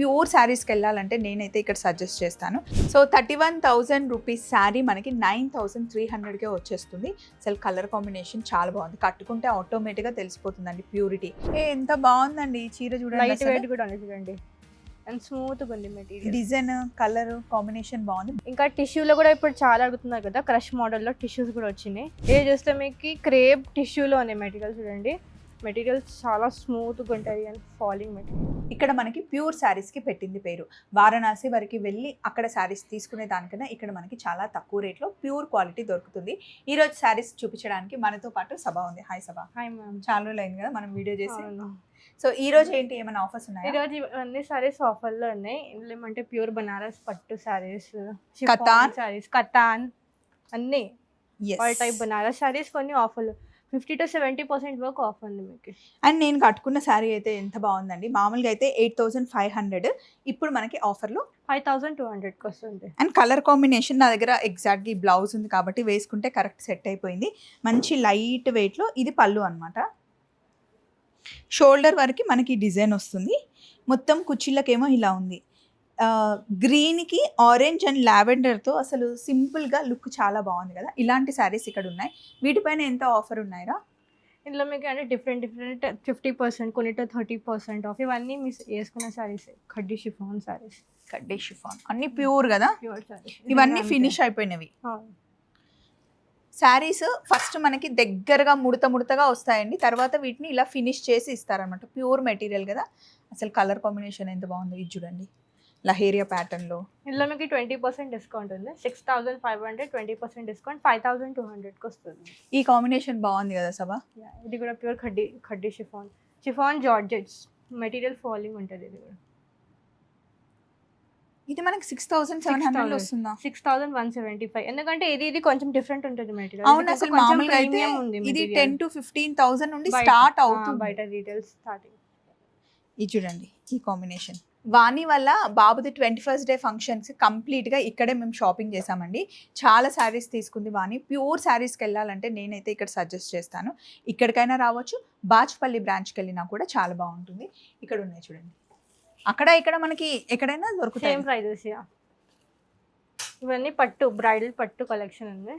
Pure శారీస్కి వెళ్ళాలంటే నేనైతే ఇక్కడ సజెస్ట్ చేస్తాను. సో 31,000 రూపీస్ శారీ మనకి 9,300కే వచ్చేస్తుంది. అసలు కలర్ కాంబినేషన్ చాలా బాగుంది, కట్టుకుంటే ఆటోమేటిక్గా తెలిసిపోతుందండి ప్యూరిటీ. ఎంత బాగుందండి ఈ చీర చూడండి, లైట్ వెయిట్ కూడా ఉంది చూడండి, అండ్ స్మూత్ గా ఉంది మెటీరియల్. డిజైన్ కలర్ కాంబినేషన్ బాగుంది. ఇంకా టిష్యూలో కూడా ఇప్పుడు చాలా అడుగుతున్నారు కదా, క్రష్ మోడల్లో టిష్యూస్ కూడా వచ్చినాయి. ఇది చూస్తే మీకు క్రేప్ టిష్యూలో ఉన్నాయి మెటీరియల్. చూడండి మెటీరియల్ చాలా స్మూత్గా ఉంటుంది అండ్ ఫాలింగ్ మెటీరియల్. ఇక్కడ మనకి ప్యూర్ శారీస్కి పెట్టింది పేరు. వారణాసి వరకు వెళ్ళి అక్కడ శారీస్ తీసుకునే దానికన్నా ఇక్కడ మనకి చాలా తక్కువ రేట్లో ప్యూర్ క్వాలిటీ దొరుకుతుంది. ఈ రోజు శారీస్ చూపించడానికి మనతో పాటు సభ ఉంది. హాయ్ సభ. Hi ma'am. చాలా రోజులు అయింది కదా మనం వీడియో చేసి. సో ఈ రోజు ఏంటి, ఏమైనా ఆఫర్స్ ఉన్నాయి? ఈ రోజు అన్ని సారీస్ ఆఫర్లో ఉన్నాయి. ఇందులో ఏమంటే ప్యూర్ బనారస్ పట్టు సారీస్, కతాన్ సారీస్, కతాన్ అన్ని ఆల్ టైప్ బనారస్ సారీస్ కొన్ని ఆఫర్లు 50 to 70% వరకు ఆఫర్ ఉంది మీకు. అండ్ నేను కట్టుకున్న శారీ అయితే ఎంత బాగుందండి. మామూలుగా అయితే 8,500, ఇప్పుడు మనకి ఆఫర్లో 5,200కి వస్తుంది. అండ్ కలర్ కాంబినేషన్ నా దగ్గర ఎగ్జాక్ట్గా ఈ బ్లౌజ్ ఉంది కాబట్టి వేసుకుంటే కరెక్ట్ సెట్ అయిపోయింది. మంచి లైట్ వెయిట్లో ఇది పళ్ళు అనమాట. షోల్డర్ వరకు మనకి డిజైన్ వస్తుంది. మొత్తం కుచ్చిళ్ళకేమో ఇలా ఉంది. గ్రీన్కి ఆరెంజ్ అండ్ లావెండర్తో అసలు సింపుల్గా లుక్ చాలా బాగుంది కదా. ఇలాంటి శారీస్ ఇక్కడ ఉన్నాయి. వీటిపైన ఎంత ఆఫర్ ఉన్నాయిరా? ఇందులో మీకు అంటే డిఫరెంట్ 50%, కొన్నిట్లో 30% ఆఫ్. ఇవన్నీ మీరు వేసుకున్న శారీస్ కడ్డీ షిఫాన్ శారీస్. కడ్డీ షిఫాన్ అన్ని ప్యూర్ కదా, ప్యూర్ శారీస్. ఇవన్నీ ఫినిష్ అయిపోయినవి శారీస్. ఫస్ట్ మనకి దగ్గరగా ముడతగా వస్తాయండి, తర్వాత వీటిని ఇలా ఫినిష్ చేసి ఇస్తారనమాట. ప్యూర్ మెటీరియల్ కదా. అసలు కలర్ కాంబినేషన్ ఎంత బాగుందో ఇది చూడండి, లహేరియా ప్యాటర్న్లో. ఇందులో మీకు 20% డిస్కౌంట్ ఉంది. 6,500, 20% డిస్కౌంట్ 5,200కి వస్తుంది. ఈ కాంబినేషన్ బాగుంది కదా సభ. ఇది కూడా ప్యూర్ కడ్డీ షిఫాన్ జార్జెట్స్ మెటీరియల్ ఫాలింగ్ ఉంటుంది. ఇది కూడా ఇది మనకి 6,700 వస్తుందా? 6,175. ఎందుకంటే ఇది కొంచెం డిఫరెంట్ ఉంటుంది మెటీరియల్. అవును, అసలు మామూలుగా అయితే ఇది 10,000 to 15,000 నుండి స్టార్ట్ అవుతుంది బయట రీటైల్ స్టార్టింగ్. ఇది చూడండి ఈ కాంబినేషన్. వాణి వల్ల బాబుది 21st డే ఫంక్షన్స్ కంప్లీట్గా ఇక్కడే మేము షాపింగ్ చేసామండి. చాలా శారీస్ తీసుకుంది వాణి. ప్యూర్ శారీస్కి వెళ్ళాలంటే నేనైతే ఇక్కడ సజెస్ట్ చేస్తాను. ఇక్కడికైనా రావచ్చు, బాచ్పల్లి బ్రాంచ్కి వెళ్ళినా కూడా చాలా బాగుంటుంది. ఇక్కడ ఉన్నాయి చూడండి, అక్కడ ఇక్కడ మనకి ఎక్కడైనా దొరుకుతాయి. Same prices. ఇవన్నీ పట్టు బ్రైడల్ పట్టు కలెక్షన్ ఉంది.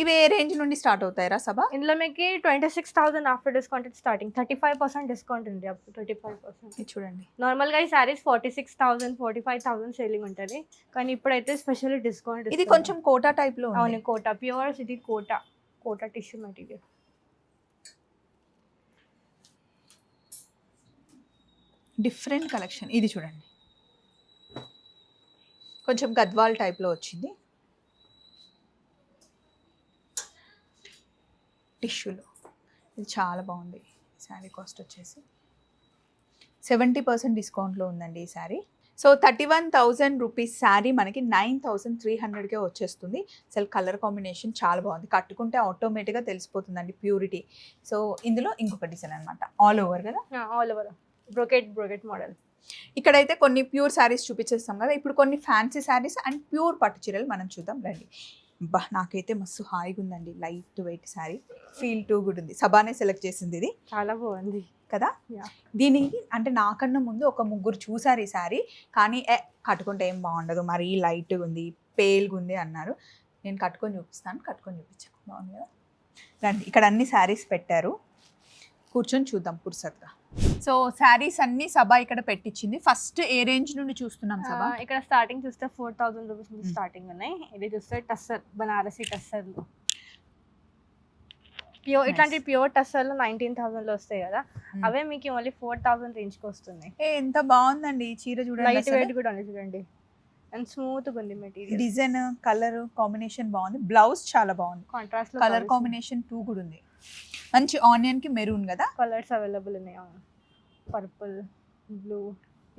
ఇవి ఏ రేంజ్ నుండి స్టార్ట్ అవుతాయిరా సభ? ఇందులో మీకు 26,000 ఆఫ్టర్ డిస్కౌంట్ స్టార్టింగ్. 35% డిస్కౌంట్ ఉంది, అప్ టు 35%. చూడండి నార్మల్గా ఈ శారీస్ 46,000, 45,000 సేలింగ్ ఉంటుంది, కానీ ఇప్పుడైతే స్పెషల్ డిస్కౌంట్. ఇది కొంచెం కోటా టైప్లో. అవును, కోటా ప్యూర్. ఇది Kota tissue material. Different collection. ఇది చూడండి, కొంచెం గద్వాల్ టైప్లో వచ్చింది టిష్యూలో. ఇది చాలా బాగుంది. శారీ కాస్ట్ వచ్చేసి 70% డిస్కౌంట్లో ఉందండి ఈ శారీ. సో 31,000 రూపీస్ శారీ మనకి 9,300కే వచ్చేస్తుంది. అసలు కలర్ కాంబినేషన్ చాలా బాగుంది, కట్టుకుంటే ఆటోమేటిక్గా తెలిసిపోతుందండి ప్యూరిటీ. సో ఇందులో ఇంకొక డిజైన్ అనమాట, ఆల్ ఓవర్ కదా, ఆల్ ఓవర్ బ్రోకెట్ మోడల్. ఇక్కడైతే కొన్ని ప్యూర్ శారీస్ చూపించేస్తాం కదా, ఇప్పుడు కొన్ని ఫ్యాన్సీ శారీస్ అండ్ ప్యూర్ పట్టు చీరలు మనం చూద్దాం రండి. నాకైతే మస్తు హాయిగా ఉందండి, light weight sari, feel too good ఉంది. సబానే సెలెక్ట్ చేసింది, ఇది చాలా బాగుంది కదా. దీనికి అంటే నాకన్నా ముందు ఒక ముగ్గురు చూసారు ఈ శారీ, కానీ కట్టుకుంటే ఏం బాగుండదు, మరీ లైట్గా ఉంది, పేల్గా ఉంది అన్నారు. నేను కట్టుకొని చూపిస్తాను, కట్టుకొని చూపించాను, బాగుంది కదా. రండి, ఇక్కడ అన్ని శారీస్ పెట్టారు, కూర్చొని చూద్దాం పుర్సత్గా. సో శారీస్ అన్ని సభ ఇక్కడ పెట్టించింది. ఫస్ట్ ఏ రేంజ్ నుండి చూస్తున్నాం సభ? ఇక్కడ స్టార్టింగ్ చూస్తే 4,000 రూపీస్ నుంచి స్టార్టింగ్ ఉన్నాయి. ఇది చూస్తే టస్సర్, బనారసి టస్సర్లు ప్యూర్. ఇట్లాంటి ప్యూర్ టస్సర్లు 19,000లో వస్తాయి కదా, అవే మీకు ఓన్లీ 4,000 రేంజ్కి వస్తుంది. ఎంత బాగుందండి ఈ చీర చూడండి, లైట్ వెయిట్ కూడా ఉంది చూడండి, అండ్ స్మూత్గా ఉంది మెటీరియల్. డిజైన్ కలర్ కాంబినేషన్ బాగుంది, బ్లౌజ్ చాలా బాగుంది, కాంట్రాస్ట్ కలర్ కాంబినేషన్ టూ కూడా ఉంది. మంచి ఆనియన్ కి మెరూన్ కదా, కలర్స్ అవైలబుల్ ఉన్నాయి. Purple, blue.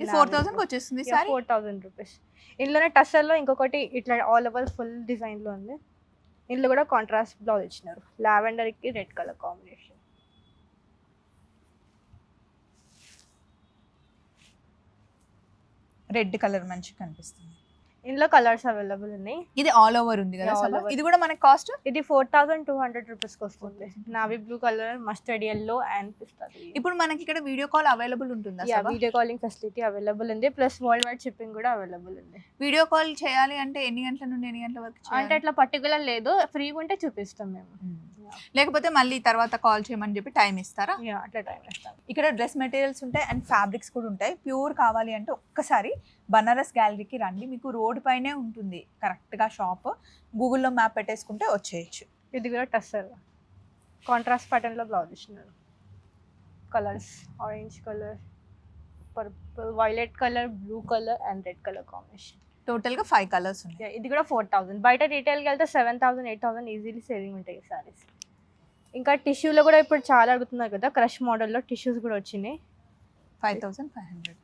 4,000కి వచ్చేస్తుంది సారీ. 4,000 రూపీస్. ఇందులోనే టస్సర్లో ఇంకొకటి ఇట్లా ఆల్ ఓవర్ ఫుల్ డిజైన్లో ఉంది. ఇందులో కూడా కాంట్రాస్ట్ బ్లౌజ్ ఇచ్చినారు, లావెండర్కి red colour combination. Red colour మంచిగా కనిపిస్తుంది. ఇందులో కలర్స్ అవైలబుల్ ఉన్నాయి. ఇది ఆల్ ఓవర్ ఉంది కదా Yeah, all సభ? over. ఇది కూడా మనకి కాస్ట్ ఇది 4200 రూపీస్కి వస్తుంది. Navy blue colour, mustard yellow and pista green. ఇప్పుడు మనకి ఇక్కడ వీడియో కాల్ అవైలబుల్ ఉంటుందా సభ? వీడియో కాలింగ్ ఫెసిలిటీ అవైలబుల్ ఉంది, ప్లస్ వరల్డ్ వైడ్ షిప్పింగ్ కూడా అవైలబుల్ ఉంది. వీడియో కాల్ చేయాలి అంటే ఎన్ని గంటల నుండి ఎన్ని గంటల వరకు చేయాలి? అంటే అట్లా పర్టికులర్ లేదు, ఫ్రీగా ఉంటే చూపిస్తాం మేము. లేకపోతే మళ్ళీ తర్వాత కాల్ చేయమని చెప్పి టైం ఇస్తారా? అట్లా టైం ఇస్తాం. ఇక్కడ డ్రెస్ మెటీరియల్స్ ఉంటాయి అండ్ ఫ్యాబ్రిక్స్ కూడా ఉంటాయి. ప్యూర్ కావాలి అంటే ఒక్కసారి బనారస్ గ్యాలరీకి రండి. మీకు రోడ్ పైనే ఉంటుంది కరెక్ట్గా షాప్. గూగుల్లో మ్యాప్ పెట్టేసుకుంటే వచ్చేయచ్చు. ఇది కూడా టస్సర్ కాంట్రాస్ట్ ప్యాటర్న్లో బ్లౌజ్ ఇచ్చినారు. Colours orange colour, purple, violet colour, blue colour and red colour combination. టోటల్గా 5 కలర్స్ ఉంటాయి. ఇది కూడా 4000. బయట రీటైల్కి వెళ్తే 7000 8000 ఈజీలీ సేవింగ్ ఉంటాయి ఈ సారీస్. ఇంకా టిష్యూలో కూడా ఇప్పుడు చాలా అడుగుతున్నారు కదా, క్రష్ మోడల్లో టిష్యూస్ కూడా వచ్చినాయి. 5500.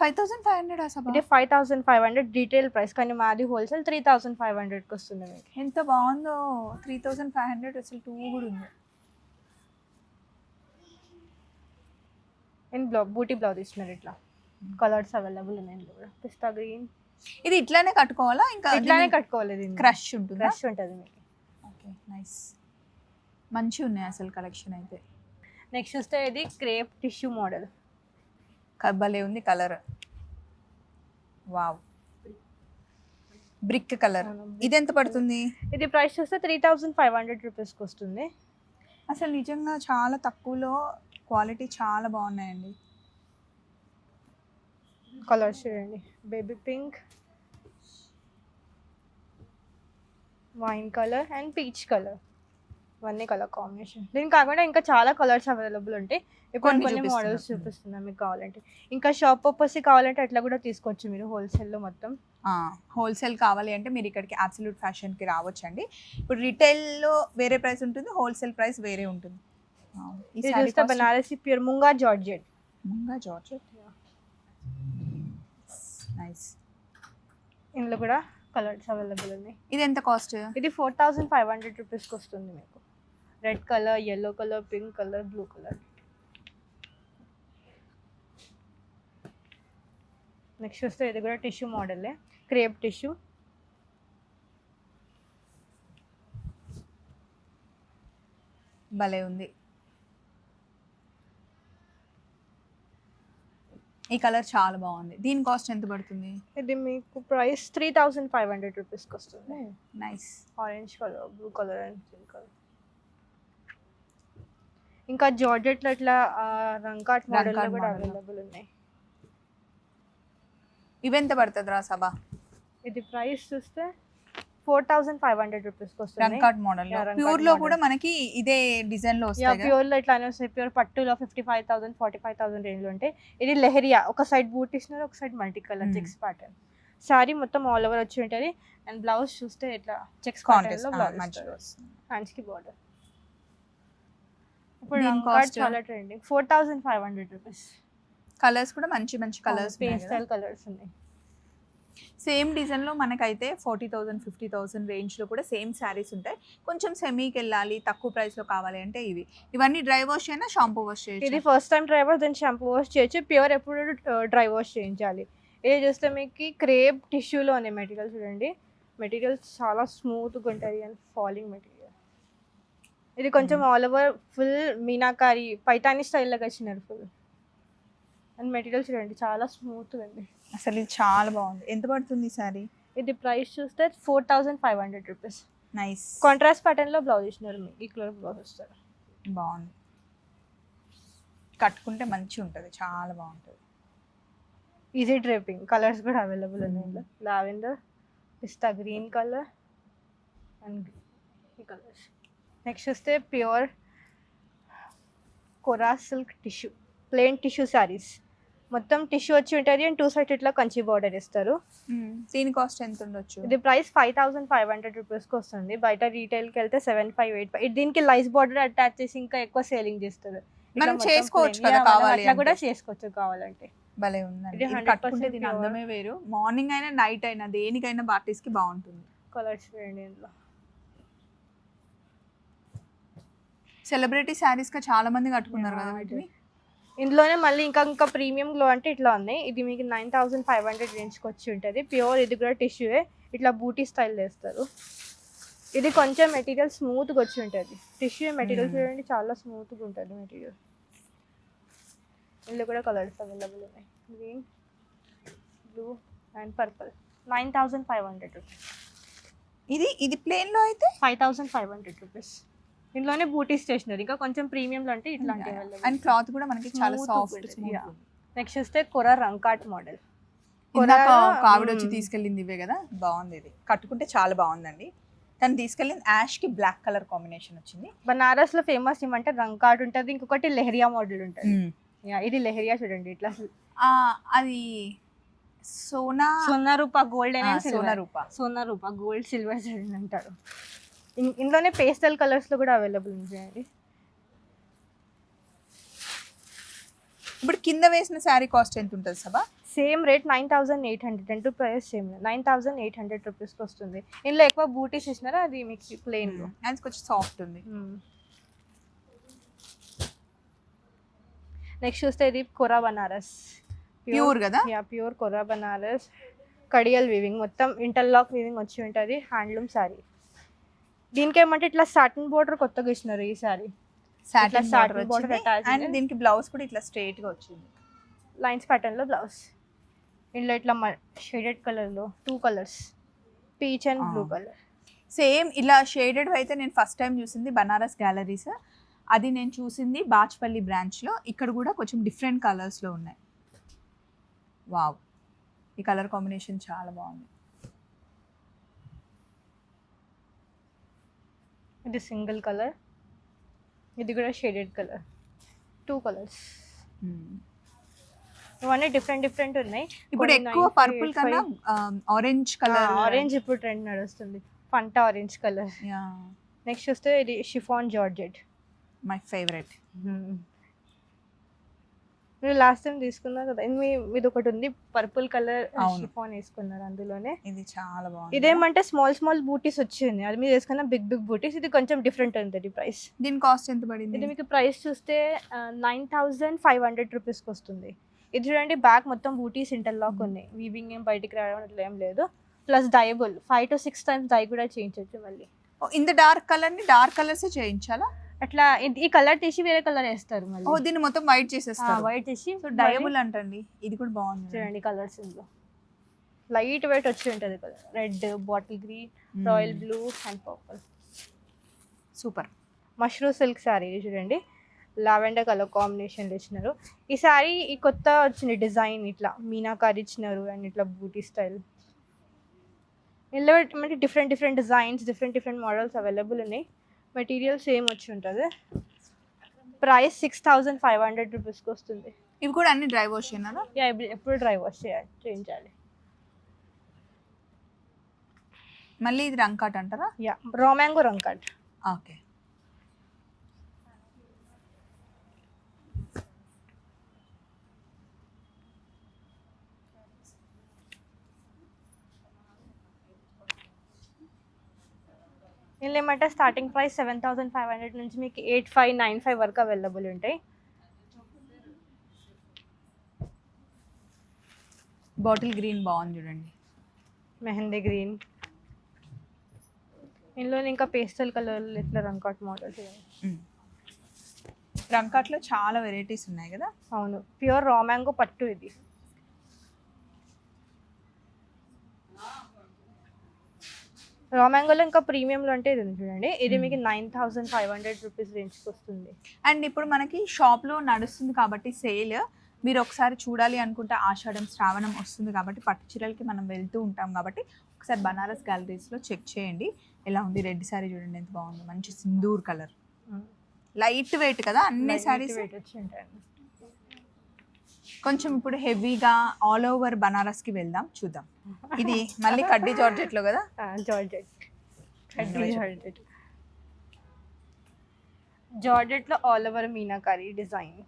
5500 అసలు ఇది 5500 రీటైల్ ప్రైస్, కానీ మాది హోల్సేల్ 3500కి వస్తుంది మీకు. ఎంత బాగుందో. 3500 అసలు టూ కూడా ఉంది. బూటీ బ్లౌజ్ ఇచ్చినారు. ఇట్లా కలర్స్ అవైలబుల్ ఉన్నాయి. ఇందులో కూడా పిస్తా గ్రీన్. ఇది ఇట్లానే కట్టుకోవాలా? ఇంకా ఇట్లానే కట్టుకోవాలి. క్రష్ ఉంటుంది. క్రష్ ఉంటుంది మీకు. Okay, nice. మంచిగా ఉన్నాయి అసలు కలెక్షన్ అయితే. నెక్స్ట్ చూస్తే ఇది క్రేప్ టిష్యూ మోడల్. భలే ఉంది కలర్. Wow, brick colour. ఇది ఎంత పడుతుంది? ఇది ప్రైస్ చూస్తే 3500 రూపీస్కి వస్తుంది. అసలు నిజంగా చాలా తక్కువలో క్వాలిటీ చాలా బాగున్నాయండి. కలర్స్ చూడండి, baby pink, wine colour and peach colour. ఇవన్నీ కలర్ కాంబినేషన్. దీని కాకుండా ఇంకా చాలా కలర్స్ అవైలబుల్ ఉంటాయి. ఇప్పుడు కొన్ని మోడల్స్ చూపిస్తున్నాం మీకు కావాలంటే. ఇంకా షాప్ పర్పస్ కావాలంటే అట్లా కూడా తీసుకోవచ్చు మీరు హోల్సేల్లో మొత్తం. హోల్సేల్ కావాలి అంటే మీరు ఇక్కడికి అబ్సల్యూట్ ఫ్యాషన్కి రావచ్చండి. ఇప్పుడు రిటైల్లో వేరే ప్రైస్ ఉంటుంది, హోల్సేల్ ప్రైస్ వేరే ఉంటుంది. ఇది చూస్తే Banarasi pure munga georgette. Munga georgette, nice. ఇందులో కూడా కలర్స్ అవైలబుల్ ఉన్నాయి. ఇది ఎంత కాస్ట్? ఇది 4500 రూపీస్కి వస్తుంది మీకు. Red colour, yellow colour, pink colour, blue colour. Next వస్తే ఇది కూడా టిష్యూ మోడలే, క్రేప్ టిష్యూ. భలే ఉంది. ఈ కలర్ చాలా బాగుంది. దీని కాస్ట్ ఎంత పడుతుంది? ఇది మీకు ప్రైస్ 3500 రూపీస్కి వస్తుంది. Nice. Orange colour, blue colour and pink colour. ఇంకా జార్జెట్లో ఇట్లా రంకాట్ మోడల్లో కూడా అవైలబుల్ ఉన్నాయి. ఇవెంత పడుతుంది రా సభ? ఇది ప్రైస్ చూస్తే 4500 రూపీస్కి వస్తుంది. రంకాట్ మోడల్ ప్యూర్ లో కూడా మనకి ఇదే డిజైన్ లో వస్తాయి. ప్యూర్ లో ఇట్లానే వస్తాయి. ప్యూర్ పట్టులో 55,000 45,000 రేంజ్ లో ఉంటాయి. ఇది లెహరియా, ఒక సైడ్ బూట్ ఇస్తున్నారు, ఒక side multi colour checks pattern. Sorry మొత్తం ఆల్ ఓవర్ వచ్చి ఉంటుంది. అండ్ బ్లౌజ్ చూస్తే ఇట్లా చెక్స్ ప్యాటర్న్ లో బ్లౌజ్, హ్యాండ్స్ కి బార్డర్. ఇప్పుడు రంకాట్ చాలా ట్రెండింగ్. 4500 రూపీస్. కలర్స్ కూడా మంచి మంచి కలర్స్, పేస్టల్ కలర్స్ ఉన్నాయి. సేమ్ డిజైన్లో మనకైతే 40,000 50,000 రేంజ్లో కూడా సేమ్ శారీస్ ఉంటాయి. కొంచెం సెమీకి వెళ్ళాలి, తక్కువ ప్రైస్లో కావాలి అంటే ఇవన్నీ డ్రై వాష్ అయినా షాంపూ వాష్ చేయొచ్చు. ఇది first time dry wash, then shampoo wash చేయొచ్చు. ప్యూర్ ఎప్పుడు డ్రై వాష్ చేయించాలి. ఇది చూస్తే మీకు క్రేప్ టిష్యూలో ఉన్నాయి మెటీరియల్. చూడండి, మెటీరియల్ చాలా స్మూత్గా ఉంటుంది అండ్ ఫాలింగ్ మెటీరియల్. ఇది కొంచెం all over full meenakari Paithani స్టైల్లోకి వచ్చినారు ఫుల్. అండ్ మెటీరియల్ చూడండి చాలా స్మూత్గా ఉంది. అసలు ఇది చాలా బాగుంది. ఎంత పడుతుంది సారీ? ఇది ప్రైస్ చూస్తే 4500 రూపీస్. నైస్. కాంట్రాస్ట్ ప్యాటర్న్లో బ్లౌజ్ ఇచ్చినారు మీకు. ఈ కలర్ బ్లౌజ్ వస్తారు. బాగుంది, కట్టుకుంటే మంచిగా ఉంటుంది, చాలా బాగుంటుంది. Easy draping. కలర్స్ కూడా అవైలబుల్ ఉన్నాయి. Lavender, pista green colour and ఈ కలర్స్. నెక్స్ట్ వస్తే pure kora silk tissue, plain tissue saris. మొత్తం టిష్యూ వచ్చి ఉంటుంది అండ్ 2 సైడ్ ఇట్లా కంచి బార్డర్ ఇస్తారు. దీని కాస్ట్ ఎంత ఉండొచ్చు? ఇది ప్రైస్ 5500 రూపీస్కి వస్తుంది. బయట రీటైల్కి వెళ్తే 7585. దీనికి లైస్ బార్డర్ అటాచ్ చేసి ఇంకా ఎక్కువ సేలింగ్ చేస్తారు. మనం చేసుకోవచ్చు కదా, కావాలి అట్లా కూడా చేసుకోవచ్చు కావాలంటే. భలే ఉందండి. కట్టుకుంటే దీని అందమే వేరు. మార్నింగ్ అయినా నైట్ అయినా దేనికైనా పార్టీస్కి బాగుంటుంది. కలర్స్ వేయండి ఇందులో. సెలబ్రిటీ శారీస్గా చాలా మంది కట్టుకున్నారు కదా వీటిని. ఇందులోనే మళ్ళీ ఇంకా ప్రీమియం గ్లో అంటే ఇట్లా ఉన్నాయి. ఇది మీకు 9500 రేంజ్కి వచ్చి ఉంటుంది. ప్యూర్ ఇది కూడా టిష్యూయే, ఇట్లా బూటీ స్టైల్ వేస్తారు. ఇది కొంచెం మెటీరియల్ స్మూత్గా వచ్చి ఉంటుంది. టిష్యూ మెటీరియల్ చూడండి, చాలా స్మూత్గా ఉంటుంది మెటీరియల్. ఇందులో కూడా కలర్స్ అవైలబుల్ ఉన్నాయి, green, blue and purple. 9500 rupees. ఇది ప్లేన్లో అయితే 5500 రూపీస్. ఇందులోనే బూటీ స్టేషనరీ, ఇంకా కొంచెం ప్రీమియంలో అంటే ఇట్లాంటివి. అండ్ క్లాత్ కూడా మనకి చాలా సాఫ్ట్. నెక్స్ట్ వస్తే కొరా రంకాట్ మోడల్. ఇందాక ఆవిడ వచ్చి తీసుకెళ్ళింది ఇవే కదా, బాగుంది. ఇది కట్టుకుంటే చాలా బాగుందండి. తను తీసుకెళ్ళింది యాష్ కి బ్లాక్ కలర్ కాంబినేషన్ వచ్చింది. బనారస్ లో ఫేమస్ ఏమంటే రంకాట్ ఉంటుంది, ఇంకొకటి లెహరియా మోడల్ ఉంటుంది. ఇది లెహరియా చూడండి, ఇట్లా అది సోనా రూపా గోల్డ్ సోనా రూపా గోల్డ్ సిల్వర్ అంటారు. ఇందులోనే పేస్టల్ కలర్స్ లో కూడా అవైలబుల్ ఉంటాయండి. ఇప్పుడు కింద వేసిన శారీ కాస్ట్ ఎంత ఉంటుంది సభా? సేమ్ రేట్ 9800 అంటూ ప్రైస్ సేమ్ 9800 రూపీస్కి వస్తుంది. ఇందులో ఎక్కువ బూటీస్ ఇచ్చినారా, అది మీకు ప్లెయిన్ లో అది కొంచెం సాఫ్ట్ ఉంది. నెక్స్ట్ చూస్తే ఇది కొరా బనారస్ ప్యూర్ కదా, ప్యూర్ కొరా బనారస్ కడియల్ వీవింగ్, మొత్తం ఇంటర్లాక్ వీవింగ్ వచ్చి ఉంటుంది. హ్యాండ్లూమ్ శారీ. దీనికి ఏమంటే ఇట్లా సాటిన్ బోర్డర్ కొత్తగా ఇచ్చినారు ఈ శారీ. సాటిన్ బోర్డర్ అండ్ దీనికి బ్లౌజ్ కూడా ఇట్లా స్ట్రైట్ గా వచ్చింది, లైన్స్ ప్యాటర్న్ లో బ్లౌజ్. ఇందులో ఇట్లా షేడెడ్ కలర్ లో 2 colours, peach and blue colour. Same ఇలా షేడెడ్ అయితే నేను ఫస్ట్ టైం చూసింది బనారస్ గ్యాలరీస్. అది నేను చూసింది బాచ్పల్లి బ్రాంచ్ లో. ఇక్కడ కూడా కొంచెం డిఫరెంట్ కలర్స్ లో ఉన్నాయి. వావ్, ఈ కలర్ కాంబినేషన్ చాలా బాగుంది. ఇది సింగిల్ కలర్, ఇది కూడా షేడెడ్ కలర్, 2 కలర్స్. ఇవన్నీ డిఫరెంట్ ఉన్నాయి. ఇప్పుడు ఎక్కువ పర్పుల్ కన్నా ఆరెంజ్ కలర్, ఆరెంజ్ ఇప్పుడు ట్రెండ్ నడుస్తుంది, ఫంటా ఆరెంజ్ కలర్. నెక్స్ట్ వస్తే ఇది షిఫాన్ జార్జెట్, మై ఫేవరెట్. మీరు లాస్ట్ టైం తీసుకున్నారు కదా, ఇది ఒకటి ఉంది పర్పుల్ కలర్ షిఫాన్ వేసుకున్నారు అందులోనే. ఇది చాలా బాగుంది. ఇదేమంటే స్మాల్ బూటీస్ వచ్చింది, అది మీరు వేసుకున్న బిగ్ బూటీస్. ఇది కొంచెం డిఫరెంట్ ఉంటుంది ప్రైస్. దీని కాస్ట్ ఎంత పడింది? ఇది మీకు ప్రైస్ చూస్తే 9500 రూపీస్కి వస్తుంది. ఇది చూడండి, బ్యాక్ మొత్తం బూటీస్ ఇంటర్లాక్ ఉన్నాయి, వీవింగ్ ఏం బయటికి రావడం అట్లా ఏం లేదు. Plus dyeable 5 to 6 times dye కూడా చేయించవచ్చు మళ్ళీ. ఇంత డార్క్ కలర్ ని డార్క్ కలర్స్ చేయించాలా? అట్లా ఈ కలర్ తీసి వేరే కలర్ వేస్తారు మళ్ళీ. దీన్ని మొత్తం వైట్ చేసేస్తారు. వైట్ చేసి డయబుల్ అంటండి. ఇది కూడా బాగుంది చూడండి కలర్స్. ఇందులో లైట్ వెయిట్ వచ్చి ఉంటుంది colour, red, bottle green, royal blue and purple. Super. Mushroom silk sari చూడండి, లావెండర్ కలర్ కాంబినేషన్ ఇచ్చినారు. ఈ శారీ ఈ కొత్త వచ్చింది డిజైన్, ఇట్లా మీనాకారి ఇచ్చినారు అండ్ ఇట్లా బూటీ స్టైల్. ఇందులో మనకి different designs, different models available ఉన్నాయి. మెటీరియల్ సేమ్ వచ్చి ఉంటుంది. ప్రైస్ 6500 రూపీస్కి వస్తుంది. ఇవి కూడా అన్ని డ్రై వాష్ అయినా? ఎప్పుడు డ్రై వాష్ చేయించాలి. మళ్ళీ ఇది రంకాట్ అంటారా? Raw mango రంకాట్. ఓకే. ఇందులో ఏమంటే స్టార్టింగ్ ప్రైస్ 7500 నుంచి మీకు 8595 వరకు అవైలబుల్ ఉంటాయి. బాటిల్ గ్రీన్ బాగుంది చూడండి, మెహందీ గ్రీన్. ఇందులో ఇంకా పేస్టల్ కలర్ ఇట్లా రంకాట్ మోడల్. రంకాట్లో చాలా వెరైటీస్ ఉన్నాయి కదా. అవును, ప్యూర్ రా మ్యాంగో పట్టు. ఇది రా మ్యాంగోలో ఇంకా ప్రీమియంలో అంటే ఇది చూడండి, ఇది మీకు 9500 రూపీస్ రేంజ్కి వస్తుంది. అండ్ ఇప్పుడు మనకి షాప్లో నడుస్తుంది కాబట్టి సేల్, మీరు ఒకసారి చూడాలి అనుకుంటే ఆషాఢం శ్రావణం వస్తుంది కాబట్టి పట్టు చీరలకి మనం వెళ్తూ ఉంటాం కాబట్టి ఒకసారి బనారస్ గ్యాలరీస్లో చెక్ చేయండి ఎలా ఉంది. రెడ్ శారీ చూడండి ఎంత బాగుంది, మంచి సింధూర్ కలర్, లైట్ వెయిట్ కదా అన్ని శారీస్. కొంచెం ఇప్పుడు హెవీగా ఆల్ ఓవర్ బనారస్కి వెళ్దాం, చూద్దాం. ఇది మళ్ళీ కడ్డీ జార్జెట్లో కదా, జార్జెట్లో ఆల్ ఓవర్ మీనాకారి డిజైన్.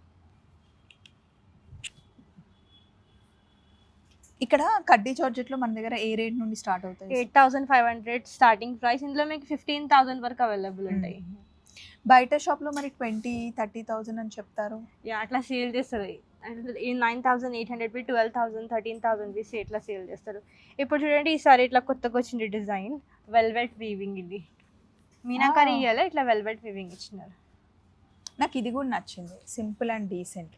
ఇక్కడ కడ్డీ జార్జెట్లో మన దగ్గర ఏ రేట్ నుండి స్టార్ట్ అవుతాయి? 8500 స్టార్టింగ్ ప్రైస్. ఇందులో మీకు 15000 వరకు అవైలబుల్ ఉంటాయి. బయట షాప్లో మరి 20,000-30,000 అని చెప్తారు. అట్లా సేల్ చేస్తారు. ఈ 9,800 12,000 13,000 వేసి ఇట్లా సేల్ చేస్తారు. ఇప్పుడు చూడండి ఈసారి ఇట్లా కొత్తగా వచ్చింది డిజైన్ వెల్వెట్ వీవింగ్. ఇది మీనాకారి ఇయ్యాలి, ఇట్లా వెల్వెట్ వీవింగ్ ఇచ్చినారు. నాకు ఇది కూడా నచ్చింది, సింపుల్ అండ్ డీసెంట్.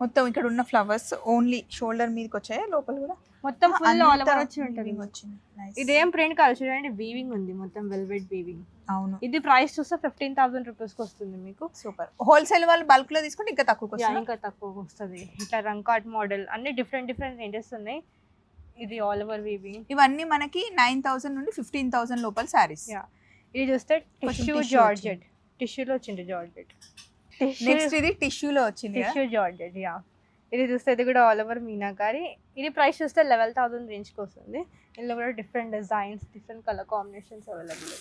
మొత్తం ఇక్కడ ఉన్న ఫ్లవర్స్ ఓన్లీ షోల్డర్ మీదకి వచ్చాయా, లోపల కూడా మొత్తం ఫుల్ ఆల్ ఓవర్ వచ్చి ఉంటుంది. వచ్చింది. Nice. ఇదేం ప్రింట్ కాదు చూడండి, వీవింగ్ ఉంది మొత్తం వెల్వెట్ వీవింగ్. అవును, ఇది ప్రైస్ చూస్తే 15,000 రూపీస్కి వస్తుంది మీకు. సూపర్. హోల్సేల్ వాళ్ళు బల్క్ లో తీసుకుంటే ఇంకా తక్కువకి యా, వస్తుంది. ఇంకా తక్కువకి వస్తుంది. ఇట్లా రంకాట్ మోడల్ అన్ని డిఫరెంట్ రేంజెస్ ఉన్నాయి. ఇది ఆల్ ఓవర్ వీవింగ్. ఇవన్నీ మనకి 9,000 నుండి 15,000 లోపల శారీస్. యా, ఇది చూస్తే టిష్యూ జార్జెట్, టిష్యూలో వచ్చింది జార్జెట్. నెక్స్ట్ ఇది టిష్యూలో వచ్చింది. Tissue georgette. యా, ఇది చూస్తే ఇది కూడా ఆల్ ఓవర్ మీనాకారి. ఇది ప్రైస్ చూస్తే 11,000 రేంజ్కి వస్తుంది. ఇందులో కూడా different designs, different colour combinations available.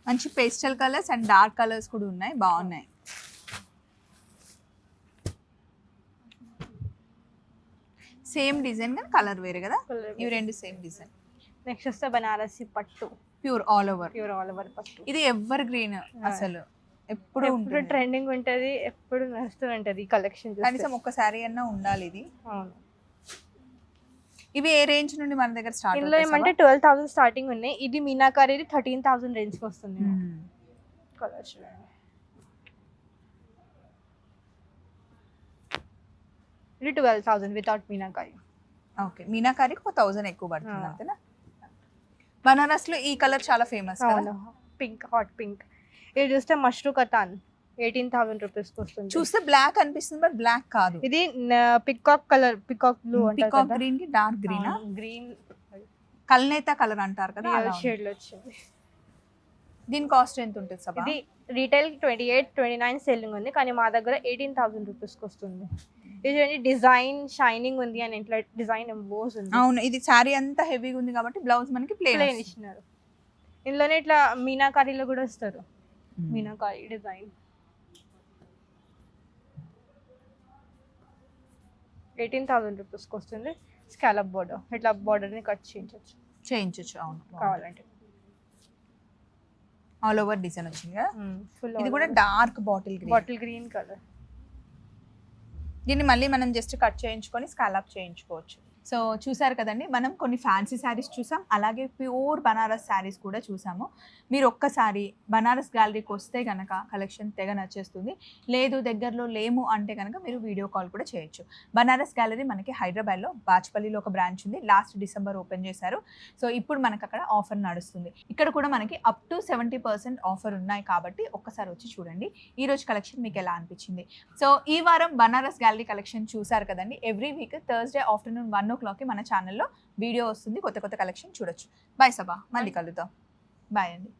మంచి pastel colours and dark colours కూడా ఉన్నాయి, బాగున్నాయి. సేమ్ డిజైన్ కానీ కలర్ వేరే కదా, ఇవి రెండు సేమ్ డిజైన్. నెక్స్ట్ వస్తే బనారసి పట్టు, pure all over. Pure all over పట్టు. ఇది ఎవర్ గ్రీన్, అసలు ఎప్పుడు ఎప్పుడు ట్రెండింగ్ ఉంటది, ఎప్పుడు నడుస్తూ ఉంటది కలెక్షన్. కనీసం ఒక్క సారీ అన్నా ఉండాలి ఇది. అవును. ఇవి ఏ రేంజ్ నుండి మన దగ్గర స్టార్ట్? ఇందులో ఏమంటే 12,000 స్టార్టింగ్ ఉన్నాయి. ఇది మీనాకారి 13,000 రేంజ్కి వస్తుంది. కలర్ చూడండి. ఇది 12,000 వితౌట్ మీనాకారి. ఓకే, మీనాకారికి 1000 ఎక్కువ పడుతుంది అంతేనా? బనారస్ లో ఈ కలర్ చాలా ఫేమస్. అవును, పింక్, హాట్ పింక్. ఇది చూస్తే మష్రూ కతాన్ 18,000 రూపీస్కి వస్తుంది. చూస్తే బ్లాక్ అనిపిస్తుంది బట్ బ్లాక్ కాదు. ఇది peacock colour, peacock blue peacock green కి డార్క్ గ్రీన్, గ్రీన్ కల్నేత కలర్ అంటారు కదా, షేడ్ లో వచ్చింది. దీని కాస్ట్ ఎంత ఉంటుంది సభ? ఇది రీటైల్ 28-29 సెల్లింగ్ ఉంది, కానీ మా దగ్గర 18,000 రూపీస్కి వస్తుంది. ఇది చూడండి, డిజైన్ షైనింగ్ ఉంది అని ఇట్లా డిజైన్ ఎంబోస్ ఉంది. అవును, ఇది సారీ అంతా హెవీగా ఉంది కాబట్టి బ్లౌజ్ మనకి ప్లెయిన్ ఇచ్చినారు. ఇందులోనే ఇట్లా మీనాకారీలో కూడా ఇస్తారు, మీనాకారి డిజైన్. 18,000 రూపీస్కి వస్తుంది. స్కాలప్ బోర్డర్, ఇట్లా బోర్డర్ని కట్ చేయించవచ్చు అవును, కావాలంటే. ఆల్ ఓవర్ డిజైన్ వచ్చింది కదా. ఫుల్ ఇది కూడా డార్క్ బాటిల్ గ్రీన్ కలర్. దీన్ని మళ్ళీ మనం జస్ట్ కట్ చేయించుకొని స్కాలప్ చేయించుకోవచ్చు. సో చూసారు కదండి, మనం కొన్ని ఫ్యాన్సీ శారీస్ చూసాం, అలాగే ప్యూర్ బనారస్ శారీస్ కూడా చూసాము. మీరు ఒక్కసారి బనారస్ గ్యాలరీకి వస్తే కనుక కలెక్షన్ తెగ నచ్చేస్తుంది. లేదు దగ్గరలో లేము అంటే కనుక మీరు వీడియో కాల్ కూడా చేయొచ్చు. బనారస్ గ్యాలరీ మనకి హైదరాబాద్లో బాచ్పల్లిలో ఒక బ్రాంచ్ ఉంది, లాస్ట్ డిసెంబర్ ఓపెన్ చేశారు. సో ఇప్పుడు మనకు అక్కడ ఆఫర్ నడుస్తుంది. ఇక్కడ కూడా మనకి అప్ టు 70% ఆఫర్ ఉన్నాయి కాబట్టి ఒక్కసారి వచ్చి చూడండి. ఈ రోజు కలెక్షన్ మీకు ఎలా అనిపించింది? సో ఈ వారం బనారస్ గ్యాలరీ కలెక్షన్ చూసారు కదండి. ఎవ్రీ వీక్ థర్స్డే ఆఫ్టర్నూన్ 1 మన ఛానల్లో వీడియో వస్తుంది, కొత్త కలెక్షన్ చూడొచ్చు. బాయ్ సభా, మళ్ళీ కలుద్దాం. బాయ్ అండి.